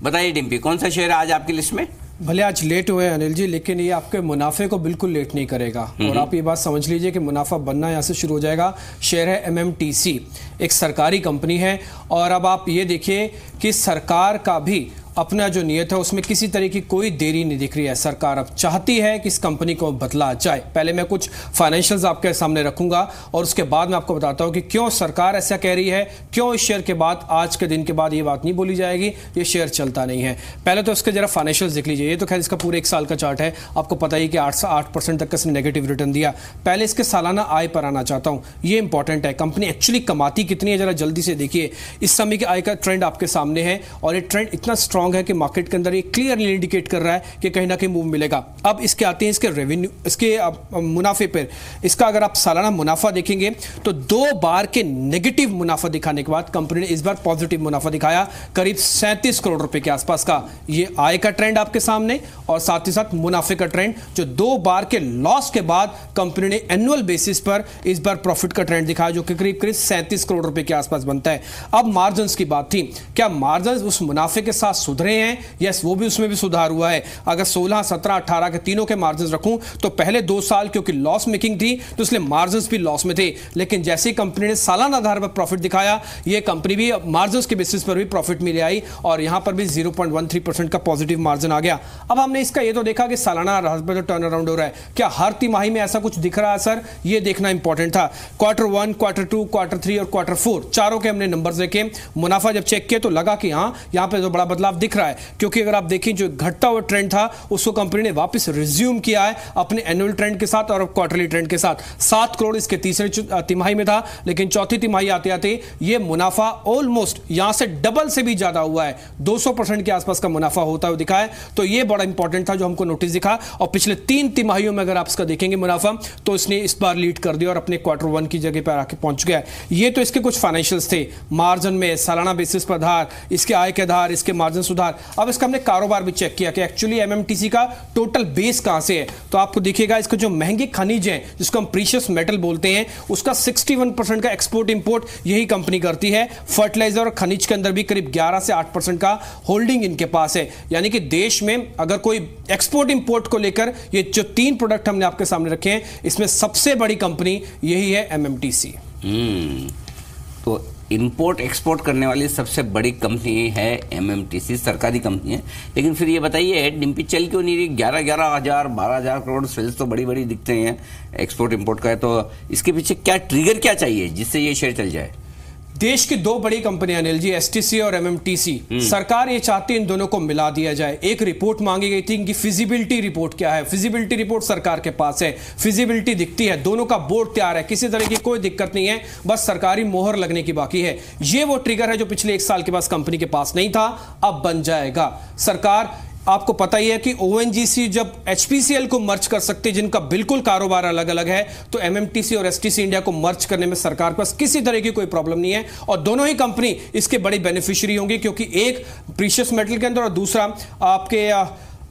बताइए डिम्पी, कौन सा शेयर है आज आपकी लिस्ट में? भले आज लेट हुए अनिल जी, लेकिन ये आपके मुनाफे को बिल्कुल लेट नहीं करेगा। और आप ये बात समझ लीजिए कि मुनाफा बनना यहाँ से शुरू हो जाएगा। शेयर है एमएमटीसी, एक सरकारी कंपनी है। और अब आप ये देखिए कि सरकार का भी अपना जो नियत है उसमें किसी तरह की कोई देरी नहीं दिख रही है। सरकार अब चाहती है कि इस कंपनी को बदला जाए। पहले मैं कुछ फाइनेंशियल्स आपके सामने रखूंगा और उसके बाद मैं आपको बताता हूं कि क्यों सरकार ऐसा कह रही है, क्यों इस शेयर के बाद, आज के दिन के बाद ये बात नहीं बोली जाएगी, ये शेयर चलता नहीं है। पहले तो इसके जरा फाइनेंशियल्स देख लीजिए। ये तो खैर इसका पूरे 1 साल का चार्ट है, आपको पता ही कि 8% तक का इसने नेगेटिव रिटर्न दिया। पहले इसके सालाना आय पर आना चाहता हूं, ये इंपॉर्टेंट है। कंपनी एक्चुअली कमाती कितनी है, जरा जल्दी से देखिए। इस समय की आय का ट्रेंड आपके सामने है और ये ट्रेंड इतना स्ट्रांग है कि मार्केट के अंदर ये क्लियरली इंडिकेट कर रहा है कि कहीं ना कहीं मूव मिलेगा। अब इसके आते हैं इसके रेवेन्यू, इसके मुनाफे पर। इसका अगर आप सालाना मुनाफा देखेंगे तो 2 बार के नेगेटिव मुनाफा दिखाने के बाद कंपनी ने इस बार पॉजिटिव मुनाफा दिखाया, करीब 37 करोड़ रुपए के आसपास का। ये आय का ट्रेंड आपके सामने और साथ ही साथ मुनाफे का ट्रेंड, जो 2 बार के लॉस के बाद कंपनी ने एनुअल बेसिस पर इस बार प्रॉफिट का ट्रेंड दिखाया, जो कि करीब 37 करोड़ रुपए के आसपास बनता है। अब मार्जिन की बात थी, क्या मार्जिन उस मुनाफे के साथ सुधरे हैं? यस, वो भी, उसमें भी सुधार हुआ है। अगर 16, 17, 18 के तीनों के मार्जिन रखूं तो पहले 2 साल क्योंकि लॉस मेकिंग थी तो इसलिए मार्जिन भी लॉस में थे, लेकिन जैसे ही कंपनी ने सालाना आधार पर प्रॉफिट दिखाया, ये कंपनी भी मार्जिन के बेसिस पर भी प्रॉफिट में ले आई और यहां पर भी 0.13% का पॉजिटिव मार्जिन आ गया। अब हमने इसका ये तो देखा कि सालाना आधार पर टर्न अराउंड हो रहा है, क्या हर तिमाही में ऐसा कुछ दिख रहा है सर? ये देखना इंपॉर्टेंट था। Q1, Q2, Q3 और Q4 चारों के हमने नंबर्स देखे। मुनाफा जब चेक किया तो लगा कि हाँ, यहां पर जो बड़ा बदलाव दिख रहा है, क्योंकि अगर आप देखें जो घटता हुआ ट्रेंड था उसको कंपनी ने वापस रिज्यूम किया है अपने एनुअल ट्रेंड के साथ और क्वार्टरली ट्रेंड के साथ। 7 करोड़ इसके तीसरे तिमाही में था, लेकिन चौथी तिमाही आते आते ये मुनाफा ऑलमोस्ट यहां से डबल से भी ज्यादा हुआ है, 200% के आसपास का मुनाफा होता हुआ दिखा है। तो ये बड़ा इंपॉर्टेंट था जो हमको नोटिस दिखा। और पिछले 3 तिमाहियों में अगर आप इसका देखेंगे मुनाफा, तो इसने इस बार लीड कर दिया और अपने Q1 की जगह पर आके पहुंच गया है। ये तो इसके कुछ फाइनेंशियल्स थे, मार्जिन में सालाना बेसिस पर आधार, इसके आय के आधार, इसके मार्जिन सुधार। अब इसका हमने कारोबार भी चेक किया कि एक्चुअली एमएमटीसी का टोटल बेस कहां से है। तो आपको दिखेगा इसका जो महंगे खनिज हैं, जिसको हम प्रीशियस मेटल बोलते हैं, उसका 61% का एक्सपोर्ट इंपोर्ट यही कंपनी करती है। फर्टिलाइजर और खनिज के अंदर भी करीब 11 से 8% का होल्डिंग इनके पास है। यानी कि देश में अगर कोई एक्सपोर्ट इंपोर्ट को लेकर ये जो 3 प्रोडक्ट हमने आपके सामने रखे हैं, इसमें सबसे बड़ी कंपनी यही है एमएमटीसी। तो इंपोर्ट एक्सपोर्ट करने वाली सबसे बड़ी कंपनी है एमएमटीसी, सरकारी कंपनी है। लेकिन फिर ये बताइए डिम्पी, चल क्यों नहीं रही? 11 हज़ार 12 हज़ार करोड़ सेल्स तो बड़ी बड़ी दिखते हैं एक्सपोर्ट इंपोर्ट का है, तो इसके पीछे क्या ट्रिगर क्या चाहिए जिससे ये शेयर चल जाए? देश की 2 बड़ी कंपनियां अनिल जी, एसटीसी और एमएमटीसी। सरकार ये चाहती है इन दोनों को मिला दिया जाए। एक रिपोर्ट मांगी गई थी, इनकी फिजिबिलिटी रिपोर्ट क्या है? फिजिबिलिटी रिपोर्ट सरकार के पास है, फिजिबिलिटी दिखती है, दोनों का बोर्ड तैयार है, किसी तरह की कोई दिक्कत नहीं है, बस सरकारी मोहर लगने की बाकी है। ये वो ट्रिगर है जो पिछले 1 साल के पास कंपनी के पास नहीं था, अब बन जाएगा। सरकार, आपको पता ही है कि ओएनजीसी जब एचपीसीएल को मर्ज कर सकते, जिनका बिल्कुल कारोबार अलग अलग है, तो एमएमटीसी और एसटीसी इंडिया को मर्ज करने में सरकार के पास किसी तरह की कोई प्रॉब्लम नहीं है और दोनों ही कंपनी इसके बड़ी बेनिफिशियरी होंगी, क्योंकि एक प्रीशियस मेटल के अंदर और दूसरा आपके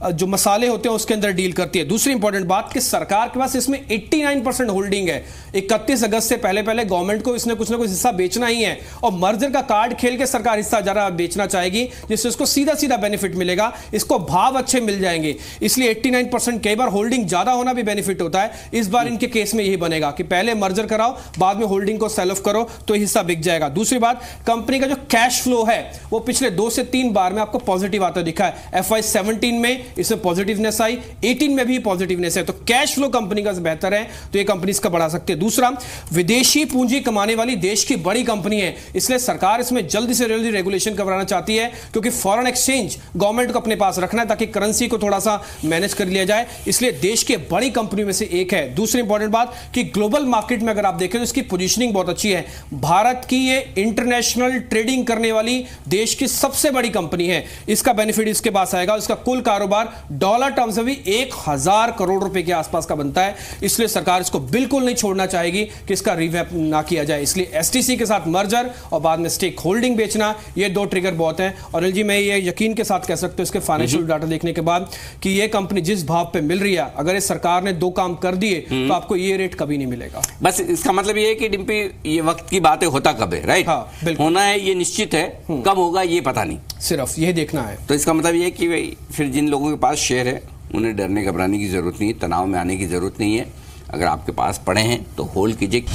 जो मसाले होते हैं उसके अंदर डील करती है। दूसरी इंपॉर्टेंट बात कि सरकार के पास इसमें 89% होल्डिंग है। 31 अगस्त से पहले गवर्नमेंट को इसने कुछ ना कुछ हिस्सा बेचना ही है और मर्जर का कार्ड खेल के सरकार हिस्सा जरा बेचना चाहेगी, जिससे इसको सीधा सीधा बेनिफिट मिलेगा, इसको भाव अच्छे मिल जाएंगे। इसलिए 89%, कई बार होल्डिंग ज्यादा होना भी बेनिफिट होता है। इस बार इनके केस में यही बनेगा कि पहले मर्जर कराओ, बाद में होल्डिंग को सेल ऑफ करो तो हिस्सा बिक जाएगा। दूसरी बात, कंपनी का जो कैश फ्लो है वो पिछले 2 से 3 बार में आपको पॉजिटिव आता दिखा है। FY 17 में इसमें पॉजिटिवनेस आई, 18 में भी पॉजिटिवनेस है, तो कैश फ्लो कंपनी का बेहतर है, तो ये कंपनी इसका बढ़ा सकती है। दूसरा, विदेशी पूंजी कमाने वाली देश की बड़ी कंपनी है, इसलिए सरकार इसमें जल्दी से जल्दी रेगुलेशन करवाना चाहती है, क्योंकि फॉरेन एक्सचेंज गवर्नमेंट को अपने पास रखना है ताकि करेंसी को थोड़ा सा मैनेज कर लिया जाए, इसलिए देश के बड़ी कंपनियों में से एक है। दूसरी इंपॉर्टेंट बात कि ग्लोबल मार्केट में अगर आप देखें तो इसकी पोजीशनिंग बहुत अच्छी है। भारत की ये इंटरनेशनल ट्रेडिंग करने वाली देश की सबसे बड़ी कंपनी है, इसका बेनिफिट इसके पास आएगा। इसका कुल कारोबार कारोबार डॉलर टर्म्स में भी 1000 करोड़ रुपए के आसपास का बनता है। इसलिए सरकार इसको बिल्कुल नहीं छोड़ना चाहेगी कि इसका रिवैप ना किया जाए। इसलिए एसटीसी के साथ मर्जर और बाद में स्टेक होल्डिंग बेचना, ये दो ट्रिगर बहुत हैं। और अनिल जी, मैं ये यकीन के साथ कह सकता हूं इसके फाइनेंशियल डाटा देखने के बाद कि ये कंपनी जिस भाव पे मिल रही है, अगर इस सरकार ने दो काम कर दिए तो आपको ये रेट कभी नहीं मिलेगा। बस इसका मतलब ये है कि डिम्पी, ये वक्त की बात है, होता कब है, राइट? हाँ, बिल्कुल। होना है ये निश्चित है, कब होगा ये पता नहीं, सिर्फ यही देखना है। तो इसका मतलब ये है कि भाई फिर जिन लोगों के पास शेयर है उन्हें डरने घबराने की जरूरत नहीं है, तनाव में आने की जरूरत नहीं है। अगर आपके पास पड़े हैं तो होल्ड कीजिए।